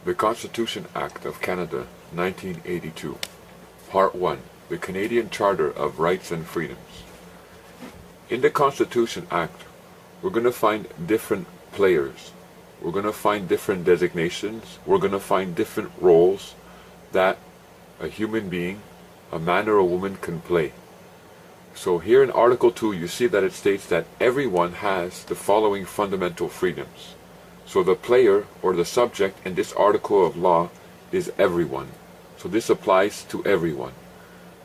The Constitution Act of Canada, 1982. Part 1. The Canadian Charter of Rights and Freedoms. In the Constitution Act, we're going to find different players. We're going to find different designations. We're going to find different roles that a human being, a man or a woman, can play. So here in Article 2, you see that it states that everyone has the following fundamental freedoms. So the player or the subject in this article of law is everyone. So this applies to everyone.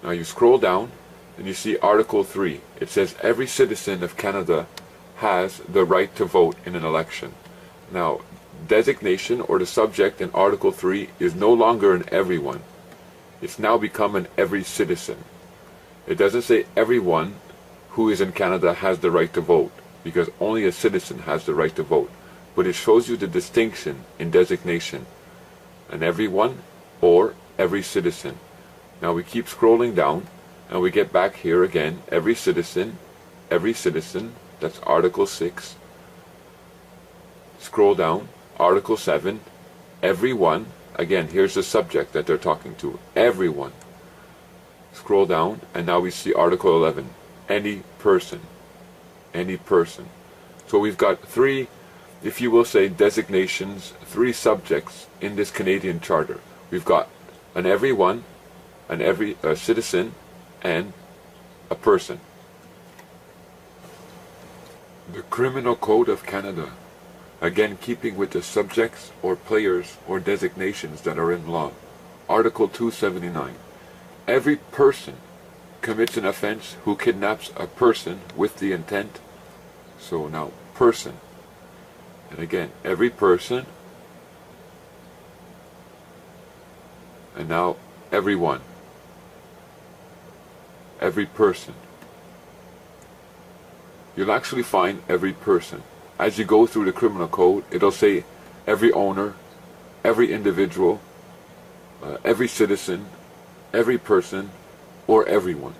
Now you scroll down and you see Article 3. It says every citizen of Canada has the right to vote in an election. Now, designation or the subject in Article 3 is no longer an everyone. It's now become an every citizen. It doesn't say everyone who is in Canada has the right to vote, because only a citizen has the right to vote. But it shows you the distinction in designation, an everyone or every citizen. Now we keep scrolling down and we get back here again, every citizen, that's Article 6. Scroll down, Article 7, everyone, again here's the subject that they're talking to, everyone. Scroll down and now we see Article 11, any person. So we've got three, if you will say, designations, three subjects in this Canadian Charter. We've got an everyone, a citizen, and a person. The Criminal Code of Canada, again keeping with the subjects or players or designations that are in law. Article 279. Every person commits an offense who kidnaps a person with the intent. So now, person. And again, every person. And now, everyone. Every person. You'll actually find every person. As you go through the criminal code, it'll say every owner, every individual, every citizen, every person, or everyone.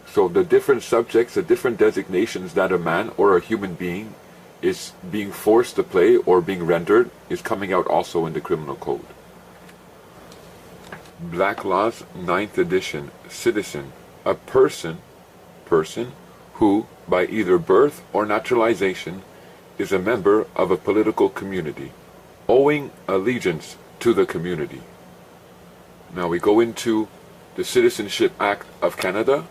So the different subjects, the different designations that a man or a human being is being forced to play or being rendered is coming out also in the criminal code. Black Law's 9th edition, citizen, a person who, by either birth or naturalization, is a member of a political community, owing allegiance to the community. Now we go into the Citizenship Act of Canada,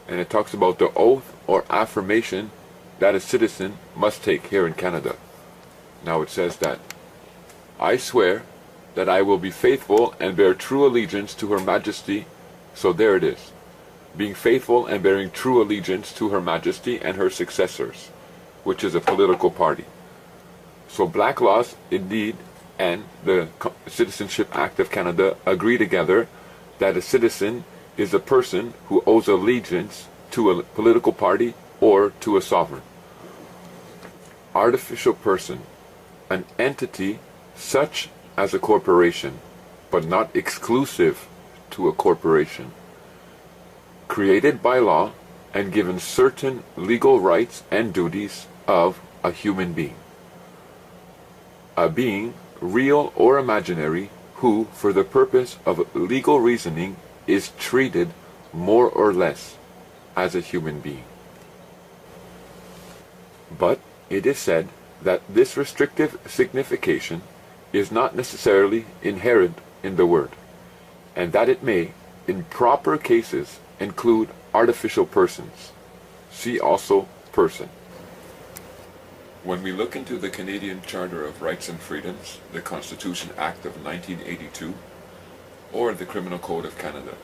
and it talks about the oath or affirmation that a citizen must take here in Canada. Now it says that, I swear that I will be faithful and bear true allegiance to Her Majesty. So there it is, being faithful and bearing true allegiance to Her Majesty and her successors, which is a political party. So Black Laws, indeed, and the Citizenship Act of Canada agree together that a citizen is a person who owes allegiance to a political party or to a sovereign. Artificial person, an entity such as a corporation, but not exclusive to a corporation, created by law and given certain legal rights and duties of a human being. A being, real or imaginary, who, for the purpose of legal reasoning, is treated more or less as a human being. But it is said that this restrictive signification is not necessarily inherent in the word, and that it may, in proper cases, include artificial persons. See also person. When we look into the Canadian Charter of Rights and Freedoms, the Constitution Act of 1982, or the Criminal Code of Canada,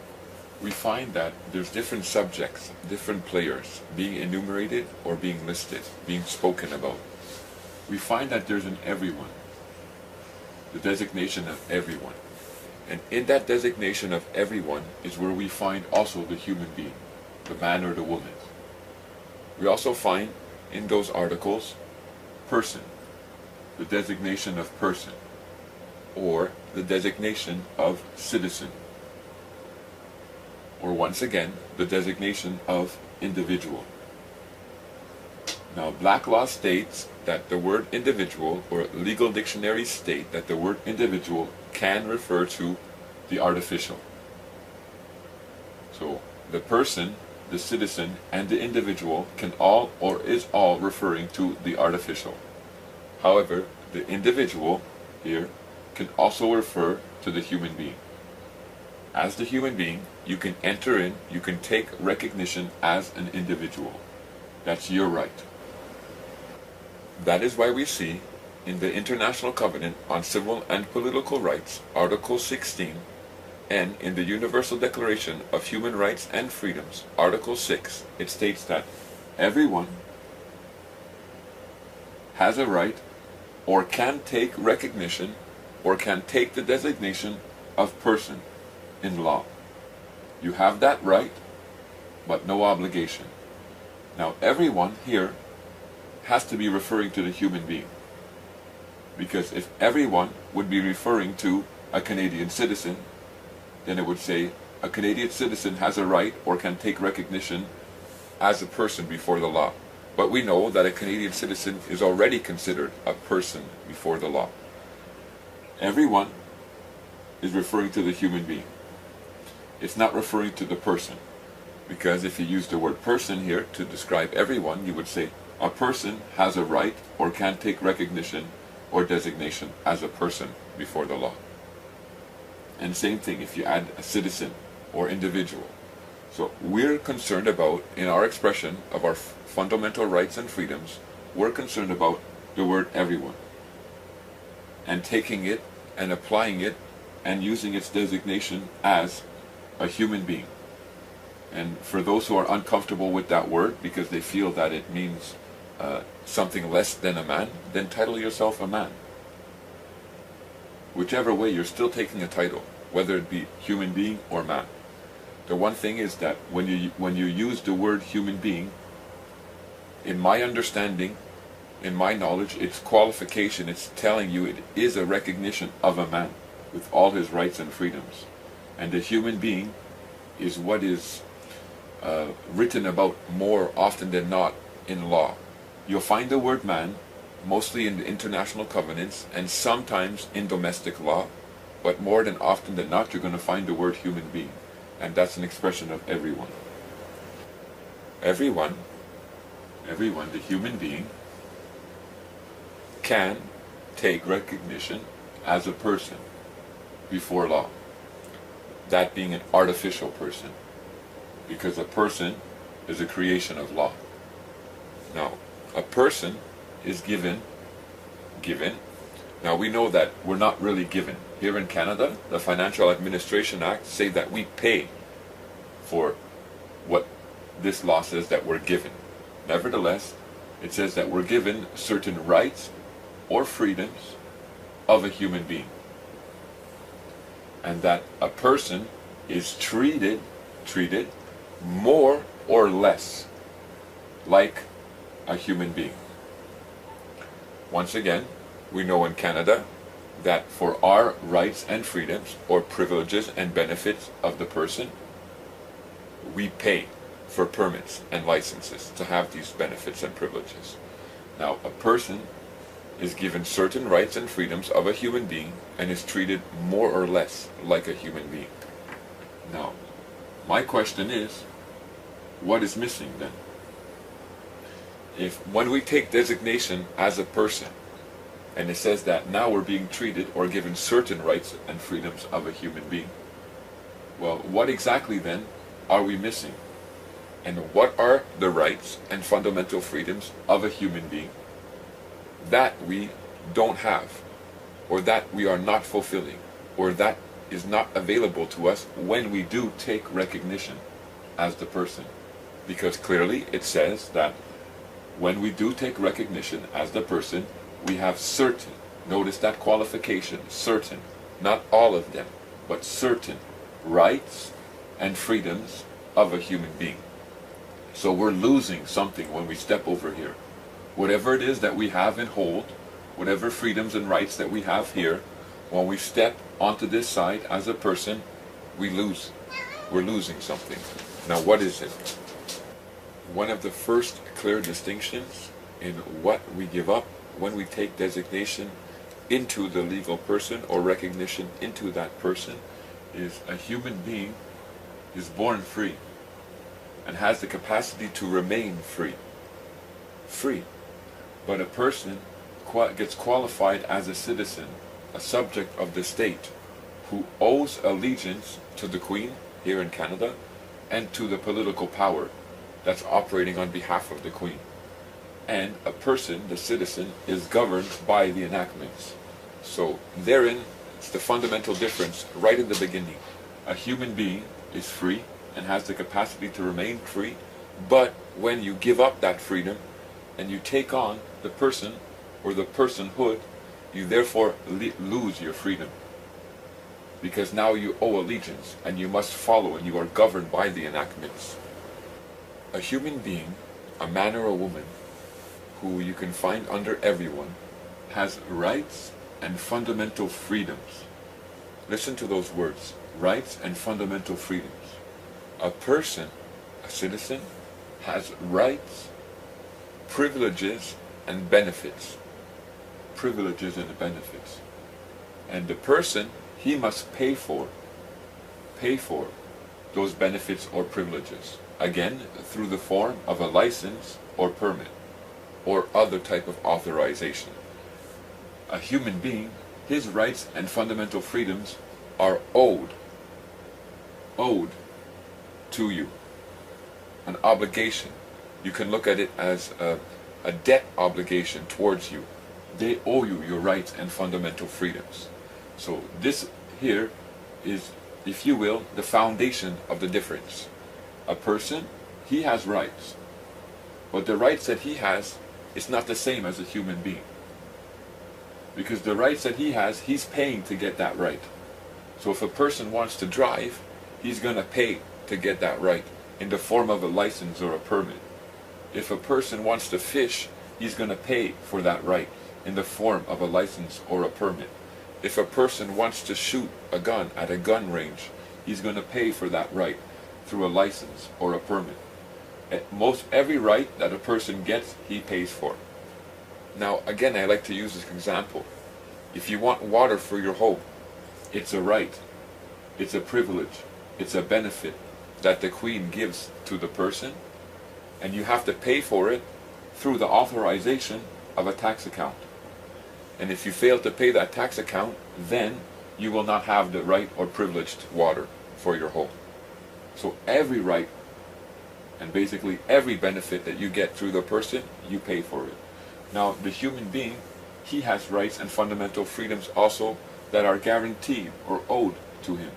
we find that there's different subjects, different players being enumerated or being listed, being spoken about. We find that there's an everyone, the designation of everyone. And in that designation of everyone is where we find also the human being, the man or the woman. We also find in those articles person, the designation of person, or the designation of citizen, or once again, the designation of individual. Now, Black law states that the word individual, or legal dictionaries state that the word individual can refer to the artificial. So, the person, the citizen, and the individual can all or is all referring to the artificial. However, the individual here can also refer to the human being. As the human being, you can enter in, you can take recognition as an individual. That's your right. That is why we see in the International Covenant on Civil and Political Rights, Article 16, and in the Universal Declaration of Human Rights and Freedoms, Article 6, it states that everyone has a right or can take recognition or can take the designation of person in law. You have that right, but no obligation. Now, everyone here has to be referring to the human being. Because if everyone would be referring to a Canadian citizen, then it would say a Canadian citizen has a right or can take recognition as a person before the law. But we know that a Canadian citizen is already considered a person before the law. Everyone is referring to the human being. It's not referring to the person. Because if you use the word person here to describe everyone, you would say a person has a right or can take recognition or designation as a person before the law. And same thing if you add a citizen or individual. So we're concerned about, in our expression of our fundamental rights and freedoms, we're concerned about the word everyone. And taking it and applying it and using its designation as a human being. And for those who are uncomfortable with that word because they feel that it means something less than a man, then title yourself a man. Whichever way, you're still taking a title, whether it be human being or man. The one thing is that when you use the word human being, in my understanding, in my knowledge, it's qualification, it's telling you it is a recognition of a man with all his rights and freedoms. And the human being is what is written about more often than not in law. You'll find the word man mostly in the international covenants and sometimes in domestic law, but more than often than not you're going to find the word human being, and that's an expression of everyone. Everyone, the human being, can take recognition as a person before law, that being an artificial person, because a person is a creation of law. Now, a person is given. Now we know that we're not really given. Here in Canada, the Financial Administration Act say that we pay for what this law says that we're given. Nevertheless, it says that we're given certain rights or freedoms of a human being. And that a person is treated more or less like a human being. Once again, we know in Canada that for our rights and freedoms or privileges and benefits of the person, we pay for permits and licenses to have these benefits and privileges. Now, a person is given certain rights and freedoms of a human being and is treated more or less like a human being. Now, my question is, what is missing then? If when we take designation as a person, and it says that now we're being treated or given certain rights and freedoms of a human being, well, what exactly then are we missing? And what are the rights and fundamental freedoms of a human being that we don't have, or that we are not fulfilling, or that is not available to us when we do take recognition as the person? Because clearly it says that when we do take recognition as the person, we have certain, notice that qualification, certain, not all of them, but certain rights and freedoms of a human being. So we're losing something when we step over here. Whatever it is that we have and hold, whatever freedoms and rights that we have here, when we step onto this side as a person, we lose. We're losing something. Now what is it? One of the first clear distinctions in what we give up when we take designation into the legal person or recognition into that person is a human being is born free and has the capacity to remain free. Free. But a person gets qualified as a citizen, a subject of the state, who owes allegiance to the Queen here in Canada and to the political power that's operating on behalf of the Queen. And a person, the citizen, is governed by the enactments. So therein, it's the fundamental difference right in the beginning. A human being is free and has the capacity to remain free, but when you give up that freedom and you take on the person or the personhood, you therefore lose your freedom. Because now you owe allegiance and you must follow and you are governed by the enactments. A human being, a man or a woman, who you can find under everyone, has rights and fundamental freedoms. Listen to those words, rights and fundamental freedoms. A person, a citizen, has rights, privileges, and benefits. Privileges and benefits. And the person, he must pay for those benefits or privileges. Again, through the form of a license or permit or other type of authorization. A human being, his rights and fundamental freedoms are owed to you. An obligation. You can look at it as a debt obligation towards you. They owe you your rights and fundamental freedoms. So this here is, if you will, the foundation of the difference. A person, he has rights. But the rights that he has is not the same as a human being. Because the rights that he has, he's paying to get that right. So if a person wants to drive, he's going to pay to get that right in the form of a license or a permit. If a person wants to fish, he's going to pay for that right in the form of a license or a permit. If a person wants to shoot a gun at a gun range, he's going to pay for that right through a license or a permit. Most every right that a person gets, he pays for. Now, again, I like to use this example. If you want water for your home, it's a right, it's a privilege, it's a benefit that the Queen gives to the person, and you have to pay for it through the authorization of a tax account. And if you fail to pay that tax account, then you will not have the right or privileged water for your home. So every right and basically every benefit that you get through the person, you pay for it. Now, the human being, he has rights and fundamental freedoms also that are guaranteed or owed to him.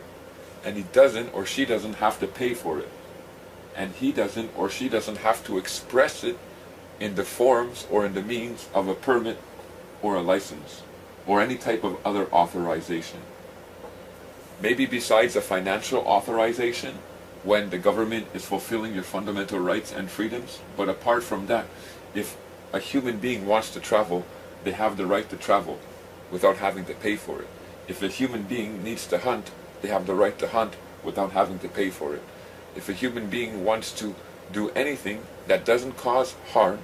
And he doesn't or she doesn't have to pay for it. And he doesn't or she doesn't have to express it in the forms or in the means of a permit or a license or any type of other authorization. Maybe besides a financial authorization when the government is fulfilling your fundamental rights and freedoms, but apart from that, if a human being wants to travel, they have the right to travel without having to pay for it. If a human being needs to hunt, they have the right to hunt without having to pay for it. If a human being wants to do anything that doesn't cause harm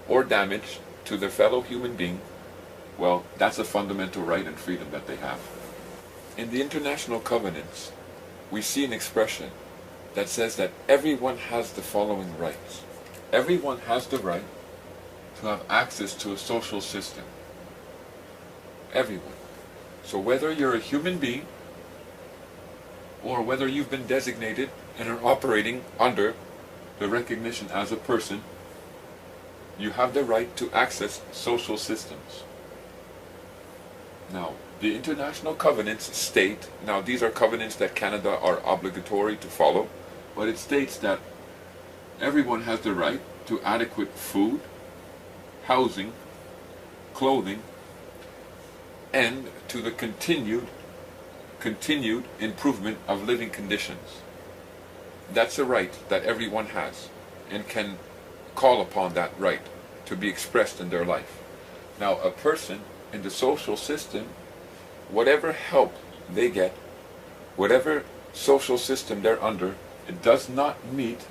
or damage to their fellow human being, well, that's a fundamental right and freedom that they have. In the international covenants, we see an expression that says that everyone has the following rights. Everyone has the right to have access to a social system. Everyone. So whether you're a human being or whether you've been designated and are operating under the recognition as a person, you have the right to access social systems. Now, the international covenants state, now these are covenants that Canada are obligatory to follow, but it states that everyone has the right to adequate food, housing, clothing, and to the continued improvement of living conditions. That's a right that everyone has and can call upon that right to be expressed in their life. Now, a person in the social system, whatever help they get, whatever social system they're under, it does not meet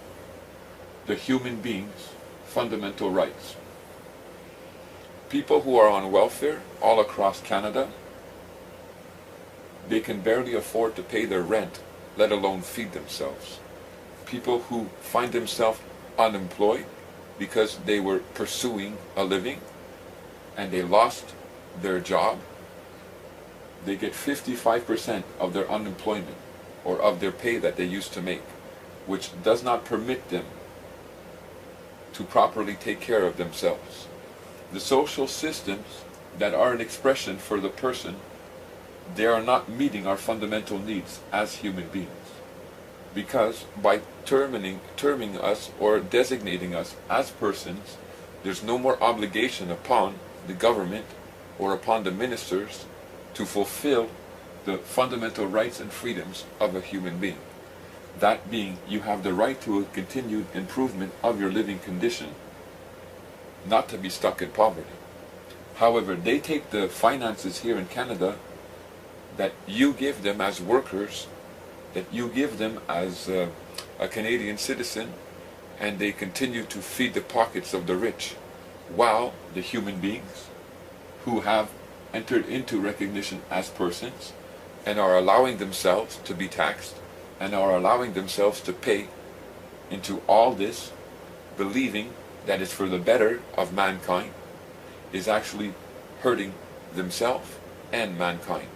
the human being's fundamental rights. People who are on welfare all across Canada, they can barely afford to pay their rent, let alone feed themselves. People who find themselves unemployed because they were pursuing a living and they lost their job, they get 55% of their unemployment or of their pay that they used to make, which does not permit them to properly take care of themselves. The social systems that are an expression for the person, they are not meeting our fundamental needs as human beings. Because by terming us or designating us as persons, there's no more obligation upon the government or upon the ministers to fulfill the fundamental rights and freedoms of a human being. That being, you have the right to a continued improvement of your living condition, not to be stuck in poverty. However, they take the finances here in Canada that you give them as workers, that you give them as a Canadian citizen, and they continue to feed the pockets of the rich, while the human beings who have entered into recognition as persons and are allowing themselves to be taxed and are allowing themselves to pay into all this, believing that it's for the better of mankind, is actually hurting themselves and mankind,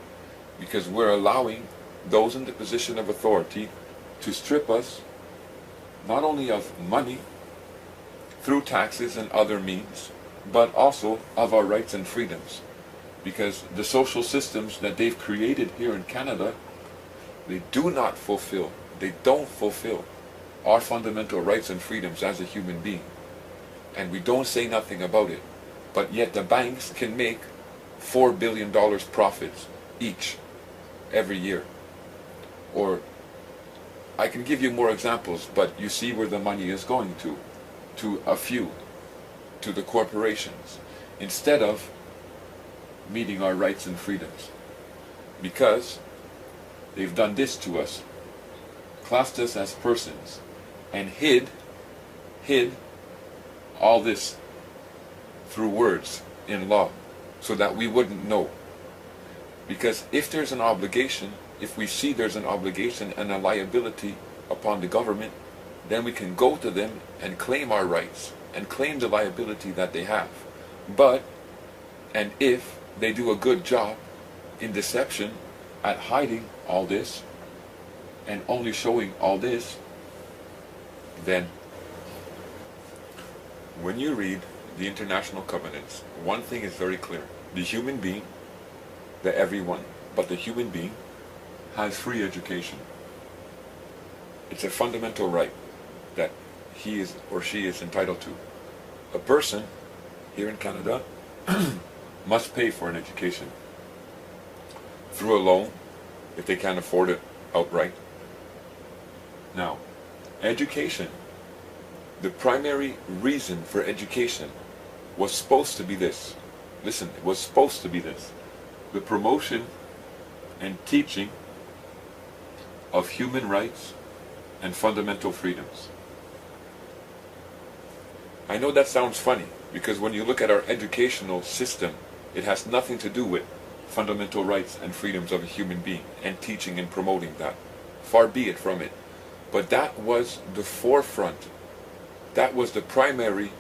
because we're allowing those in the position of authority to strip us not only of money through taxes and other means, but also of our rights and freedoms. Because the social systems that they've created here in Canada, they don't fulfill our fundamental rights and freedoms as a human being. And we don't say nothing about it. But yet the banks can make $4 billion profits each every year. Or I can give you more examples, but you see where the money is going to a few, to the corporations, instead of meeting our rights and freedoms. Because they've done this to us, classed us as persons, and hid all this through words in law, so that we wouldn't know. Because if there's an obligation, if we see there's an obligation and a liability upon the government, then we can go to them and claim our rights and claim the liability that they have. And if they do a good job in deception at hiding all this and only showing all this, then when you read the international covenants, one thing is very clear. The human being, the human being has free education. It's a fundamental right that he is or she is entitled to. A person here in Canada must pay for an education through a loan if they can't afford it outright. Now, education, the primary reason for education was supposed to be this. Listen, it was supposed to be this: the promotion and teaching of human rights and fundamental freedoms. I know that sounds funny, because when you look at our educational system, it has nothing to do with fundamental rights and freedoms of a human being and teaching and promoting that. Far be it from it. But that was the forefront. That was the primary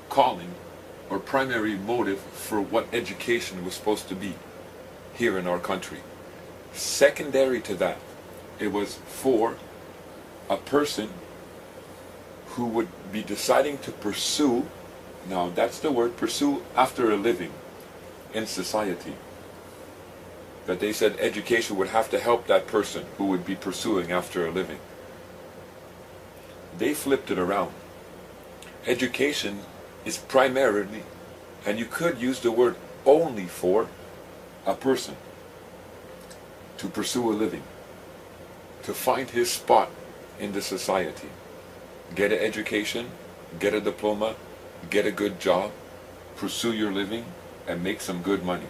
calling or primary motive for what education was supposed to be here in our country. Secondary to that, it was for a person who would be deciding to pursue, now that's the word, pursue after a living in society. That they said education would have to help that person who would be pursuing after a living. They flipped it around. Education is primarily, and you could use the word only, for a person to pursue a living, to find his spot in the society. Get an education, get a diploma, get a good job, pursue your living, and make some good money.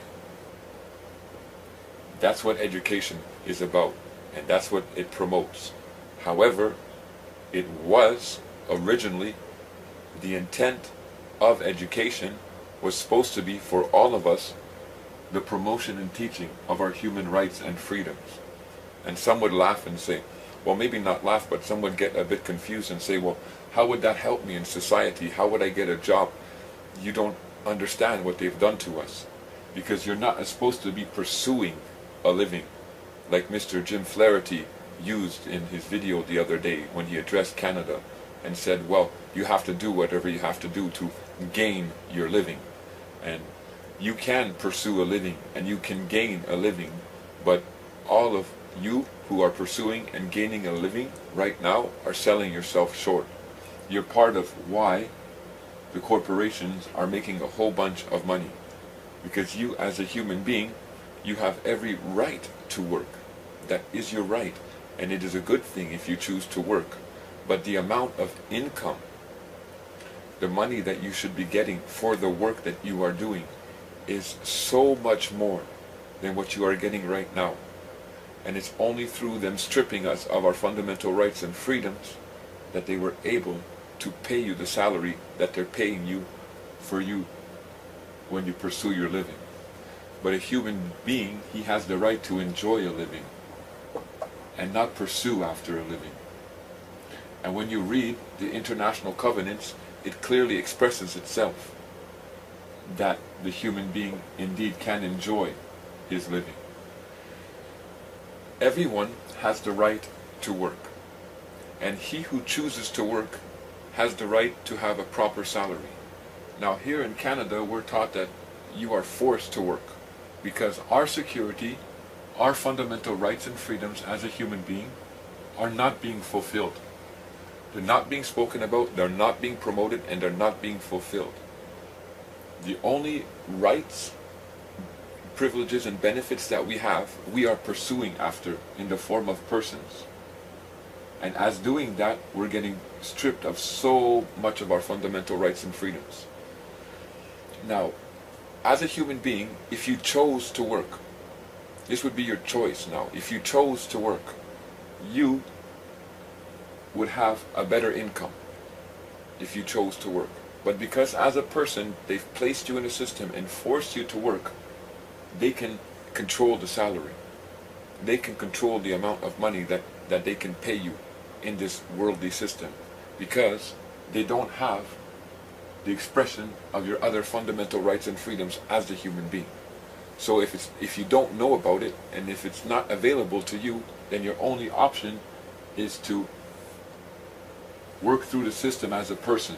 That's what education is about, and that's what it promotes. However, it was originally, the intent of education was supposed to be for all of us the promotion and teaching of our human rights and freedoms. And some would laugh and say, well, maybe not laugh, but some would get a bit confused and say, well, how would that help me in society? How would I get a job? You don't understand what they've done to us, because you're not supposed to be pursuing a living like Mr. Jim Flaherty used in his video the other day when he addressed Canada and said, well, you have to do whatever you have to do to gain your living. And you can pursue a living and you can gain a living, but all of you who are pursuing and gaining a living right now are selling yourself short. You're part of why the corporations are making a whole bunch of money, because you as a human being, you have every right to work. That is your right, and it is a good thing if you choose to work. But the amount of income, the money that you should be getting for the work that you are doing, is so much more than what you are getting right now. And it's only through them stripping us of our fundamental rights and freedoms that they were able to pay you the salary that they're paying you for you when you pursue your living. But a human being, he has the right to enjoy a living and not pursue after a living. And when you read the international covenants, it clearly expresses itself that the human being indeed can enjoy his living. Everyone has the right to work, and he who chooses to work has the right to have a proper salary. Now here in Canada, we're taught that you are forced to work because our security, our fundamental rights and freedoms as a human being are not being fulfilled. They're not being spoken about, they're not being promoted, and they're not being fulfilled. The only rights, privileges, and benefits that we have, we are pursuing after in the form of persons. And as doing that, we're getting stripped of so much of our fundamental rights and freedoms. Now, as a human being, if you chose to work, this would be your choice now. If you chose to work, you would have a better income if you chose to work. But because as a person, they've placed you in a system and forced you to work, they can control the salary. They can control the amount of money that they can pay you in this worldly system, because they don't have the expression of your other fundamental rights and freedoms as a human being. So if you don't know about it, and if it's not available to you, then your only option is to work through the system as a person,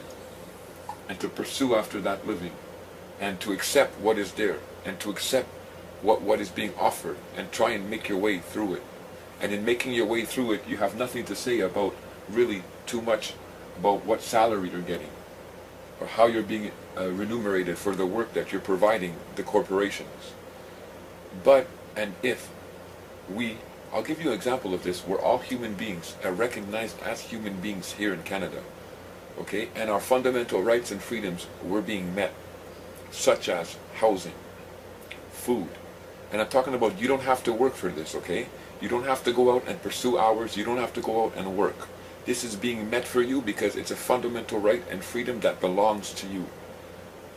and to pursue after that living, and to accept what is there, and to accept what is being offered, and try and make your way through it. And in making your way through it, you have nothing to say about really too much about what salary you're getting, or how you're being remunerated for the work that you're providing the corporations. But, and if I'll give you an example of this. We're all human beings, are recognized as human beings here in Canada. Okay? And our fundamental rights and freedoms were being met, such as housing, food. And I'm talking about, you don't have to work for this, okay? You don't have to go out and pursue hours. You don't have to go out and work. This is being met for you because it's a fundamental right and freedom that belongs to you.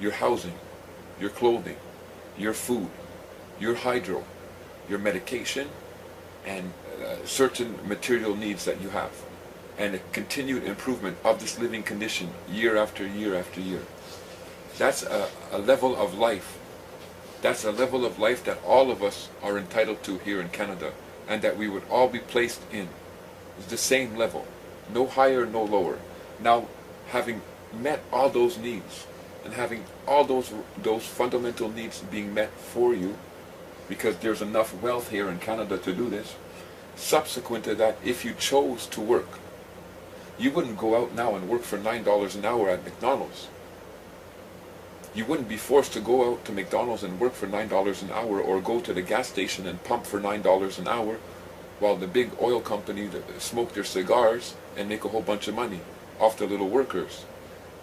Your housing, your clothing, your food, your hydro, your medication, and certain material needs that you have, and a continued improvement of this living condition year after year after year. That's a level of life. That's a level of life that all of us are entitled to here in Canada, and that we would all be placed in. It's the same level, no higher, no lower. Now, having met all those needs, and having all those fundamental needs being met for you, because there's enough wealth here in Canada to do this, subsequent to that, if you chose to work, you wouldn't go out now and work for $9 an hour at McDonald's. You wouldn't be forced to go out to McDonald's and work for $9 an hour, or go to the gas station and pump for $9 an hour, while the big oil companies smoke their cigars and make a whole bunch of money off the little workers.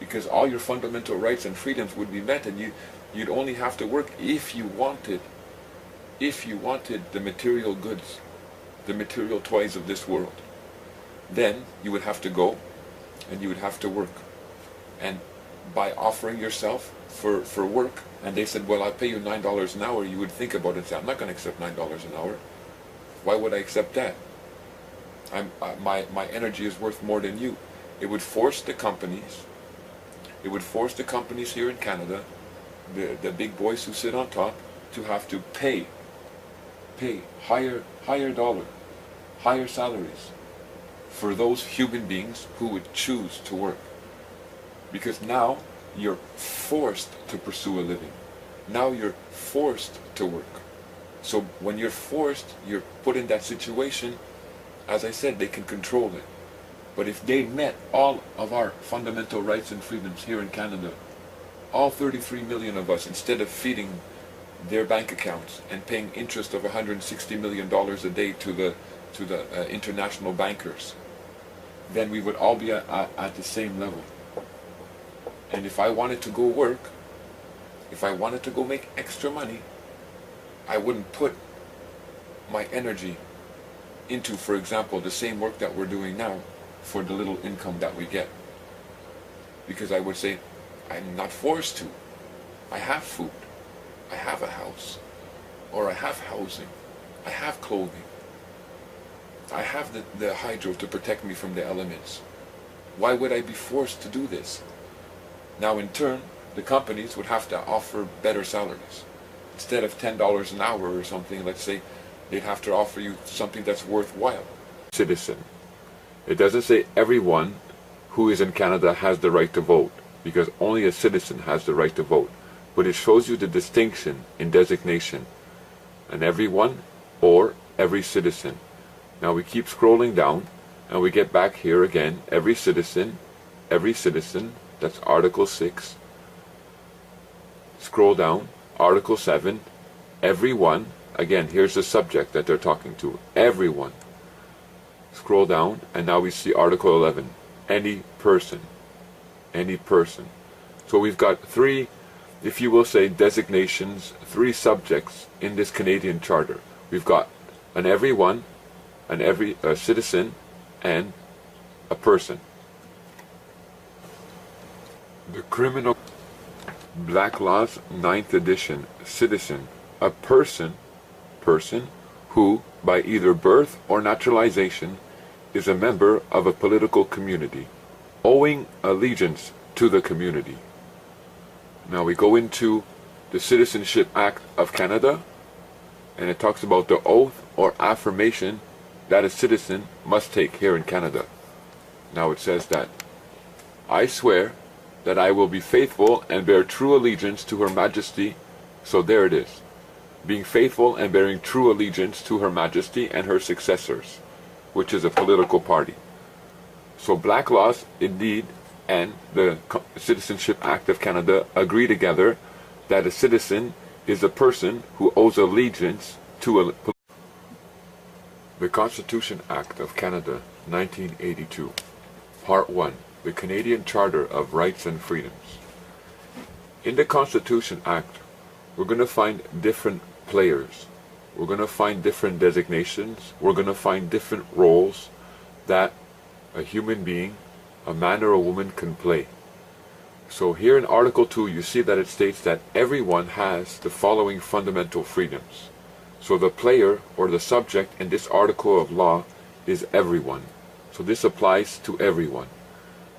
Because all your fundamental rights and freedoms would be met, and you'd only have to work if you wanted the material goods, the material toys of this world. Then you would have to go and you would have to work. And by offering yourself for work, and they said, well, I'll pay you $9 an hour, you would think about it and say, I'm not going to accept $9 an hour. Why would I accept that? My energy is worth more than you. It would force the companies, here in Canada, the big boys who sit on top, to have to pay higher salaries for those human beings who would choose to work. Because now you're forced to pursue a living. Now you're forced to work. So when you're forced, you're put in that situation. As I said, they can control it. But if they met all of our fundamental rights and freedoms here in Canada, all 33 million of us, instead of feeding their bank accounts and paying interest of $160 million a day to the international bankers, then we would all be at the same level. And if I wanted to go work, if I wanted to go make extra money, I wouldn't put my energy into, for example, the same work that we're doing now for the little income that we get. Because I would say, I'm not forced to. I have food. I have a house. Or I have housing. I have clothing. I have the hydro to protect me from the elements. Why would I be forced to do this? Now in turn, the companies would have to offer better salaries. Instead of $10 an hour or something, let's say, they'd have to offer you something that's worthwhile. Citizen. It doesn't say everyone who is in Canada has the right to vote, because only a citizen has the right to vote. But it shows you the distinction in designation. An everyone or every citizen. Now we keep scrolling down and we get back here again. Every citizen, that's Article 6. Scroll down, Article 7, everyone. Again, here's the subject that they're talking to. Everyone. Scroll down, and now we see Article 11. Any person. Any person. So we've got three, if you will say, designations, three subjects in this Canadian Charter. We've got an everyone, a citizen, and a person. The Criminal Black Laws, 9th edition, citizen, a person who, by either birth or naturalization, is a member of a political community, owing allegiance to the community. Now we go into the Citizenship Act of Canada, and it talks about the oath or affirmation that a citizen must take here in Canada. Now it says that, I swear that I will be faithful and bear true allegiance to Her Majesty. So there it is. Being faithful and bearing true allegiance to Her Majesty and her successors, which is a political party. So Black Laws, indeed, and the Citizenship Act of Canada agree together that a citizen is a person who owes allegiance to a... The Constitution Act of Canada, 1982. Part 1. The Canadian Charter of Rights and Freedoms. In the Constitution Act, we're going to find different players. We're going to find different designations. We're going to find different roles that a human being, a man or a woman, can play. So here in Article 2, you see that it states that everyone has the following fundamental freedoms. So the player or the subject in this article of law is everyone. So this applies to everyone.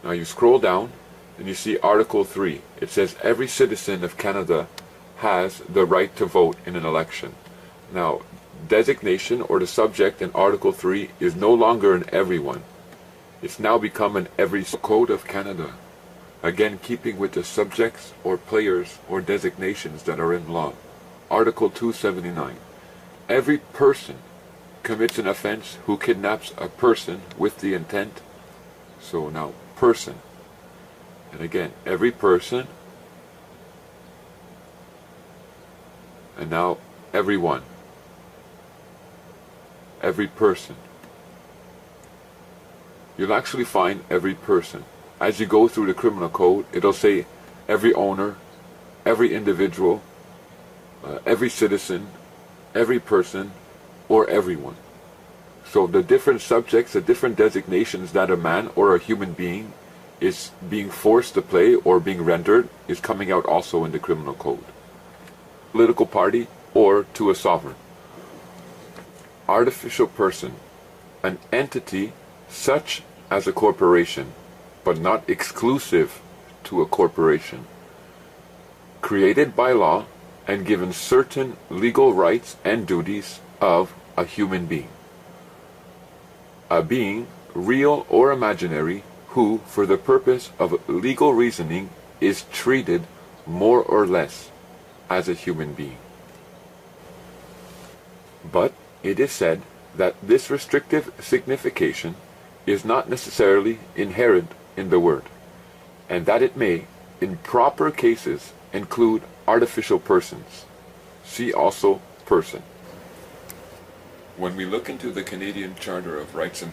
Now you scroll down and you see Article 3. It says every citizen of Canada has the right to vote in an election. Now, designation or the subject in Article 3 is no longer an everyone. It's now become an every. Code of Canada. Again, keeping with the subjects or players or designations that are in law. Article 279. Every person commits an offense who kidnaps a person with the intent. So now, person. And again, every person. And now, everyone. Every person. You'll actually find every person. As you go through the criminal code, it'll say every owner, every individual, every citizen, every person, or everyone. So the different subjects, the different designations that a man or a human being is being forced to play or being rendered is coming out also in the criminal code. Political party or to a sovereign. Artificial person, an entity such as a corporation, but not exclusive to a corporation, created by law and given certain legal rights and duties of a human being. A being, real or imaginary, who, for the purpose of legal reasoning, is treated more or less as a human being. But it is said that this restrictive signification is not necessarily inherent in the word, and that it may, in proper cases, include artificial persons. See also person. When we look into the Canadian Charter of Rights and